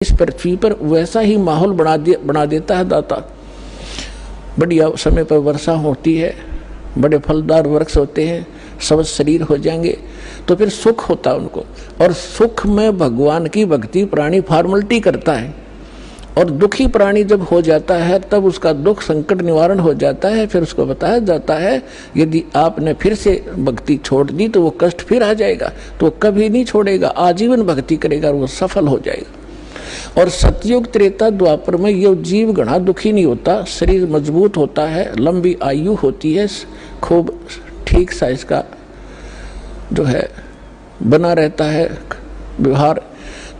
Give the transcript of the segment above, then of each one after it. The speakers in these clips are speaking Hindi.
इस पृथ्वी पर वैसा ही माहौल बना देता है दाता। बढ़िया समय पर वर्षा होती है, बड़े फलदार वृक्ष होते हैं, सब शरीर हो जाएंगे तो फिर सुख होता है उनको। और सुख में भगवान की भक्ति प्राणी फॉर्मलिटी करता है, और दुखी प्राणी जब हो जाता है तब उसका दुख संकट निवारण हो जाता है। फिर उसको बताया जाता है यदि आपने फिर से भक्ति छोड़ दी तो वो कष्ट फिर आ जाएगा, तो वो कभी नहीं छोड़ेगा, आजीवन भक्ति करेगा और वो सफल हो जाएगा। और सतयुग त्रेता द्वापर में ये जीव घना दुखी नहीं होता, शरीर मजबूत होता है, लंबी आयु होती है, खूब ठीक सा इसका जो है बना रहता है व्यवहार।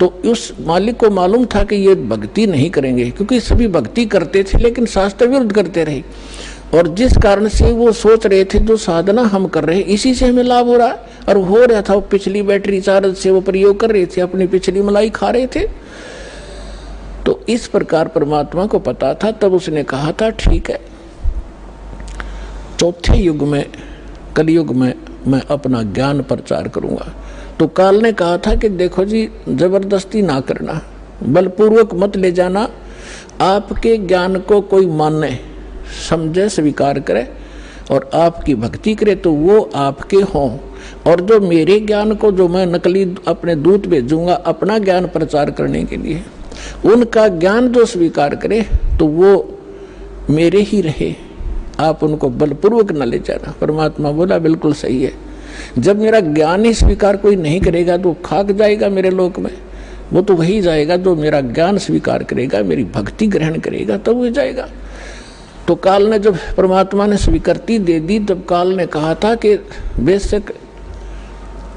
तो उस मालिक को मालूम था कि ये भक्ति नहीं करेंगे, क्योंकि सभी भक्ति करते थे लेकिन शास्त्र विरुद्ध करते रहे। और जिस कारण से वो सोच रहे थे जो साधना हम कर रहे हैं इसी से हमें लाभ हो रहा है, और हो रहा था। वो पिछली बैटरी चार्ज से वो प्रयोग कर रहे थे, अपनी पिछली मलाई खा रहे थे। तो इस प्रकार परमात्मा को पता था, तब उसने कहा था ठीक है, चौथे युग में कलयुग में मैं अपना ज्ञान प्रचार करूंगा। तो काल ने कहा था कि देखो जी, जबरदस्ती ना करना, बलपूर्वक मत ले जाना। आपके ज्ञान को कोई माने, समझे, स्वीकार करे और आपकी भक्ति करे तो वो आपके हों। और जो मेरे ज्ञान को, जो मैं नकली अपने दूत भेजूंगा अपना ज्ञान प्रचार करने के लिए, उनका ज्ञान जो स्वीकार करे तो वो मेरे ही रहे, आप उनको बलपूर्वक न ले जाना। परमात्मा बोला बिल्कुल सही है। जब मेरा ज्ञान ही स्वीकार कोई नहीं करेगा तो खाक जाएगा मेरे लोक में, वो तो वही जाएगा जो मेरा ज्ञान स्वीकार करेगा, मेरी भक्ति ग्रहण करेगा, तब वो जाएगा। तो काल ने जब परमात्मा ने स्वीकृति दे दी, तब काल ने कहा था कि बेशक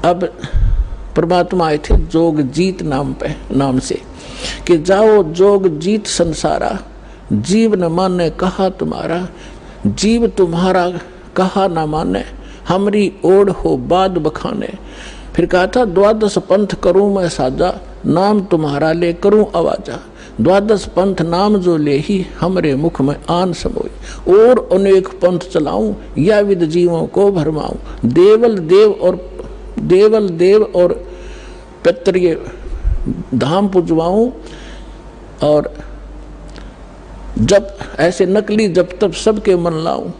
अब परमात्मा आए थे जोग जीत नाम से कि जाओ जोग जीत संसारा, जीव न माने कहा तुम्हारा, जीव तुम्हारा कहा न माने, हमरी ओढ़ हो बाद बखाने। फिर कहा था द्वादश पंथ करूं मैं साजा, नाम तुम्हारा ले करूं आवाजा, द्वादश पंथ नाम जो ले ही हमरे मुख में आन समोई, और अनेक पंथ चलाऊं या विद जीवों को भरमाऊं, देवल देव और पितृ धाम पुजवाऊं। और जब ऐसे नकली जब तब सबके मन लाऊं,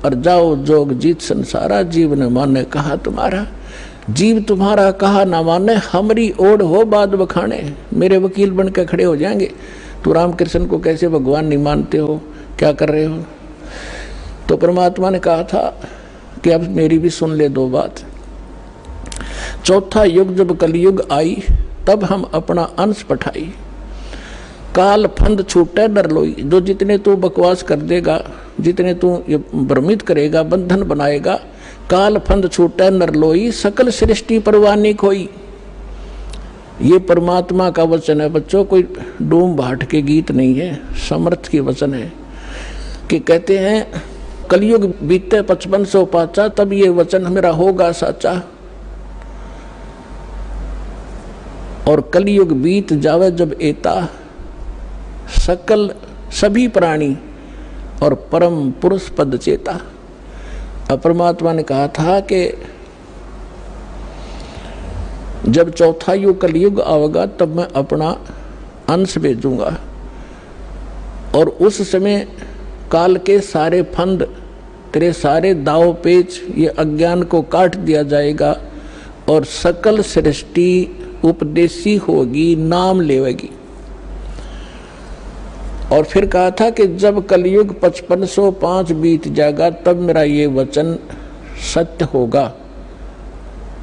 और जाओ जोग जीत संसारा, जीव ने माने कहा तुम्हारा, जीव तुम्हारा कहा ना माने, हमरी ओढ़ हो बाद बखाने। मेरे वकील बन के खड़े हो जाएंगे, तो रामकृष्ण को कैसे भगवान नहीं मानते हो, क्या कर रहे हो। तो परमात्मा ने कहा था कि अब मेरी भी सुन ले दो बात। चौथा युग जब कलयुग आई, तब हम अपना अंश पठाई, काल फंद छूटे डर लोई। जो जितने तू बकवास कर देगा, जितने तू ये भ्रमित करेगा, बंधन बनाएगा, काल फंद छूटे नर लोई, सकल सृष्टि परवानी खोई। ये परमात्मा का वचन है बच्चों, कोई डूम भाट के गीत नहीं है, समर्थ के वचन है। कि कहते हैं कलयुग बीते 5500 पाचा, तब ये वचन मेरा होगा साचा। और कलयुग बीत जावे जब एता, सकल सभी प्राणी और परम पुरुष पद चेता। अब परमात्मा ने कहा था कि जब चौथा युग कलयुग आवेगा तब मैं अपना अंश भेजूंगा, और उस समय काल के सारे फंद, तेरे सारे दाव पेच, ये अज्ञान को काट दिया जाएगा, और सकल सृष्टि उपदेशी होगी, नाम लेवेगी। और फिर कहा था कि जब कलयुग 5505 बीत जाएगा तब मेरा ये वचन सत्य होगा,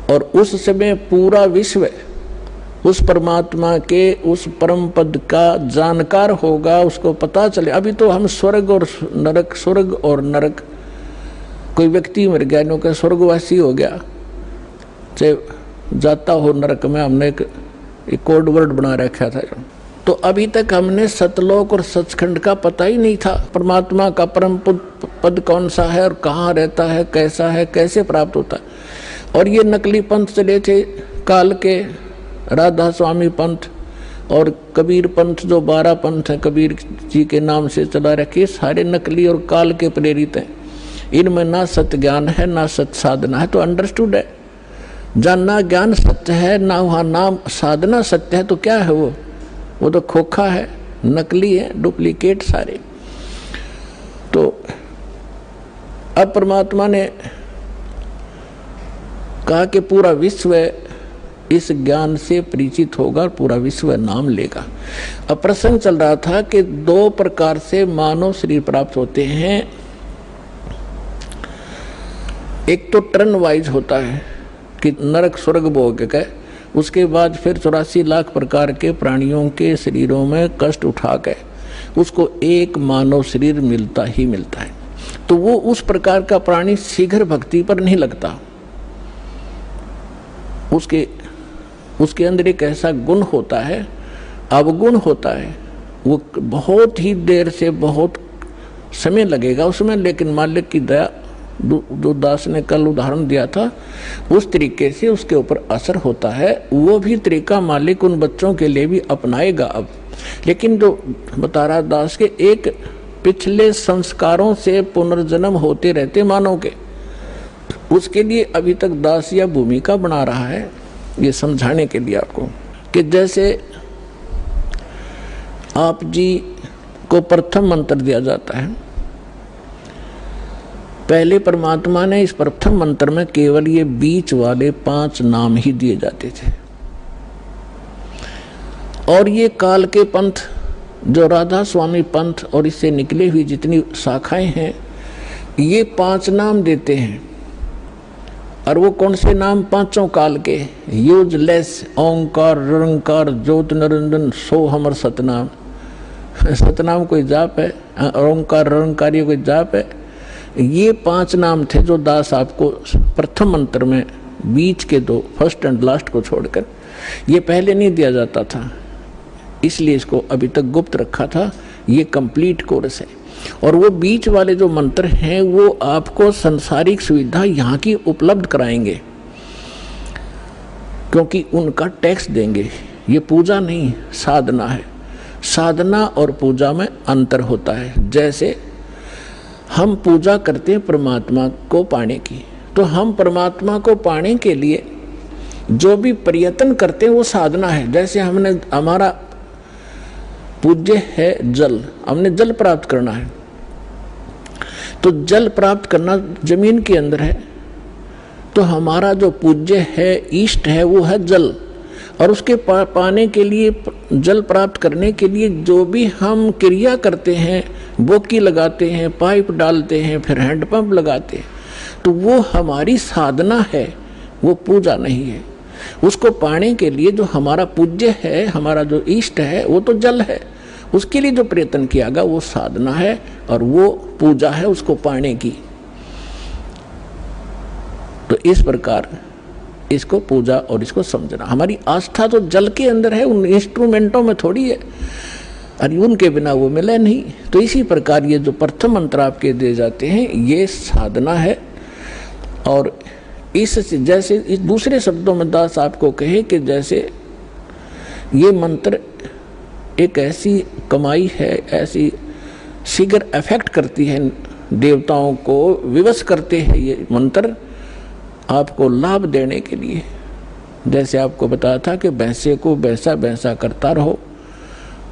और उस समय पूरा विश्व उस परमात्मा के उस परम पद का जानकार होगा, उसको पता चले। अभी तो हम स्वर्ग और नरक, कोई व्यक्ति मर गया नो के स्वर्गवासी हो गया, चाहे जाता हो नरक में, हमने एक कोड वर्ड बना रखा था। तो अभी तक हमने सतलोक और सचखंड का पता ही नहीं था, परमात्मा का परम पद कौन सा है और कहाँ रहता है, कैसा है, कैसे प्राप्त होता है। और ये नकली पंथ चले थे काल के, राधा स्वामी पंथ और कबीर पंथ, जो 12 पंथ हैं कबीर जी के नाम से चला रखे, सारे नकली और काल के प्रेरित हैं। इनमें ना सत्य ज्ञान है ना सत्य साधना है। तो अंडरस्टूड है, जानना ज्ञान सत्य है, ना वहाँ नाम साधना सत्य है, तो क्या है वो। वो तो खोखा है, नकली है, डुप्लीकेट सारे। तो अब परमात्मा ने कहा कि पूरा विश्व इस ज्ञान से परिचित होगा, पूरा विश्व नाम लेगा। अब प्रसंग चल रहा था कि 2 प्रकार से मानव शरीर प्राप्त होते हैं। एक तो टर्न वाइज होता है कि नरक स्वर्ग भोग के, उसके बाद फिर 84 लाख प्रकार के प्राणियों के शरीरों में कष्ट उठा के उसको एक मानव शरीर मिलता ही मिलता है। तो वो उस प्रकार का प्राणी शीघ्र भक्ति पर नहीं लगता। उसके अंदर एक ऐसा गुण होता है, अवगुण होता है, वो बहुत ही देर से बहुत समय लगेगा उसमें, लेकिन मालिक की दया, जो दास ने कल उदाहरण दिया था उस तरीके से उसके ऊपर असर होता है। वो भी तरीका मालिक उन बच्चों के लिए भी अपनाएगा अब। लेकिन जो बता रहा दास के, एक पिछले संस्कारों से पुनर्जन्म होते रहते मानव के, उसके लिए अभी तक दास या भूमिका बना रहा है, ये समझाने के लिए आपको कि जैसे आप जी को प्रथम मंत्र दिया जाता है, पहले परमात्मा ने इस प्रथम मंत्र में केवल ये बीच वाले 5 नाम ही दिए जाते थे। और ये काल के पंथ, जो राधा स्वामी पंथ और इससे निकले हुई जितनी शाखाएं हैं, ये 5 नाम देते हैं। और वो कौन से नाम? 5 काल के, यूजलेस, ओंकार, रंकार, ज्योत निरंजन, सो हमर सतनाम। सतनाम कोई जाप है, ओंकार रंकार ये कोई जाप है? ये 5 नाम थे जो दास आपको प्रथम मंत्र में बीच के 2, फर्स्ट एंड लास्ट को छोड़कर, ये पहले नहीं दिया जाता था, इसलिए इसको अभी तक गुप्त रखा था। ये कंप्लीट कोर्स है। और वो बीच वाले जो मंत्र हैं वो आपको संसारिक सुविधा यहाँ की उपलब्ध कराएंगे, क्योंकि उनका टैक्स देंगे। ये पूजा नहीं, साधना है। साधना और पूजा में अंतर होता है। जैसे हम पूजा करते हैं परमात्मा को पाने की, तो हम परमात्मा को पाने के लिए जो भी प्रयत्न करते हैं वो साधना है। जैसे हमने, हमारा पूज्य है जल, हमने जल प्राप्त करना है, तो जल प्राप्त करना जमीन के अंदर है, तो हमारा जो पूज्य है, इष्ट है, वो है जल। और उसके पाने के लिए, जल प्राप्त करने के लिए जो भी हम क्रिया करते हैं, बोकी लगाते हैं, पाइप डालते हैं, फिर हैंडपंप लगाते हैं, तो वो हमारी साधना है, वो पूजा नहीं है। उसको पाने के लिए जो हमारा पूज्य है, हमारा जो इष्ट है, वो तो जल है, उसके लिए जो प्रयत्न किया गया वो साधना है और वो पूजा है उसको पाने की। तो इस प्रकार इसको पूजा और इसको समझना। हमारी आस्था तो जल के अंदर है, उन इंस्ट्रूमेंटों में थोड़ी है, और उनके बिना वो मिले नहीं। तो इसी प्रकार ये जो प्रथम मंत्र आपके दिए जाते हैं ये साधना है। और इस जैसे इस दूसरे शब्दों में दास आपको कहे कि जैसे ये मंत्र एक ऐसी कमाई है, ऐसी शीघ्र अफेक्ट करती है, देवताओं को विवश करते हैं ये मंत्र आपको लाभ देने के लिए। जैसे आपको बताया था कि भैंसे को भैंसा भैंसा करता रहो,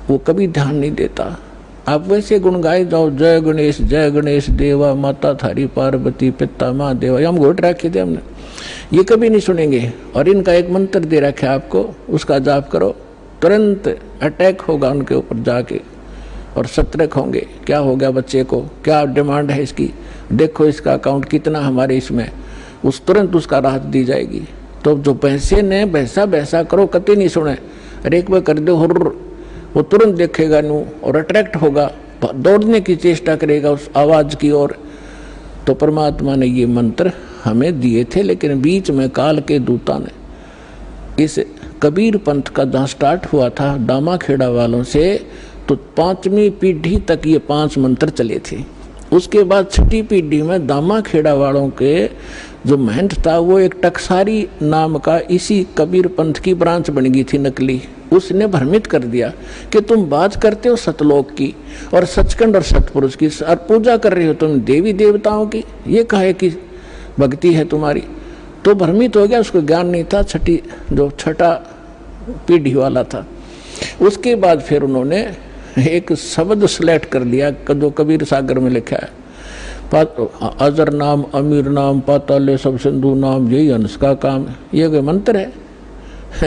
वो कभी ध्यान नहीं देता। आप वैसे गुण गाए जाओ, जय गणेश देवा, माता थारी पार्वती, पिता माँ देवा, हम घोट रखे थे हमने, ये कभी नहीं सुनेंगे। और इनका एक मंत्र दे रखा है आपको, उसका जाप करो, तुरंत अटैक होगा उनके ऊपर जाके और सतर्क होंगे। क्या हो गया बच्चे को, क्या डिमांड है इसकी, देखो इसका अकाउंट कितना हमारे इसमें, उस तुरंत उसका राहत दी जाएगी। तो जो पैसे ने भैंसा भैंसा करो कतई नहीं सुने, अरे एक बार कर दो हुर्र, वो तुरंत देखेगा नू और अट्रैक्ट होगा, दौड़ने की चेष्टा करेगा उस आवाज़ की ओर। तो परमात्मा ने ये मंत्र हमें दिए थे, लेकिन बीच में काल के दूता ने इस कबीर पंथ का जहाँ स्टार्ट हुआ था दामा खेड़ा वालों से, तो 5वीं पीढ़ी तक ये 5 मंत्र चले थे। उसके बाद 6ठी पीढ़ी में दामा खेड़ा वालों के जो महंत था वो एक टकसारी नाम का इसी कबीर पंथ की ब्रांच बन गई थी नकली। उसने भ्रमित कर दिया कि तुम बात करते हो सतलोक की और सचखंड और सतपुरुष की, और पूजा कर रहे हो तुम देवी देवताओं की, ये कहे कि भक्ति है तुम्हारी। तो भ्रमित हो गया, उसको ज्ञान नहीं था। छठा पीढ़ी वाला था। उसके बाद फिर उन्होंने एक शब्द सेलेक्ट कर लिया जो कबीर सागर में लिखा है, अजर नाम अमीर नाम पाताले सब सिंधु नाम यही हंस का काम। ये कोई मंत्र है?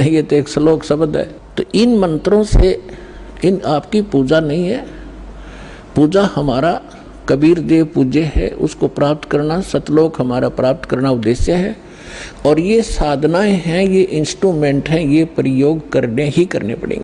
ये तो एक श्लोक शब्द है। तो इन मंत्रों से इन आपकी पूजा नहीं है। पूजा हमारा कबीर देव पूज्य है, उसको प्राप्त करना, सतलोक हमारा प्राप्त करना उद्देश्य है। और ये साधनाएं हैं, ये इंस्ट्रूमेंट हैं, ये प्रयोग करने ही करने पड़ेंगे।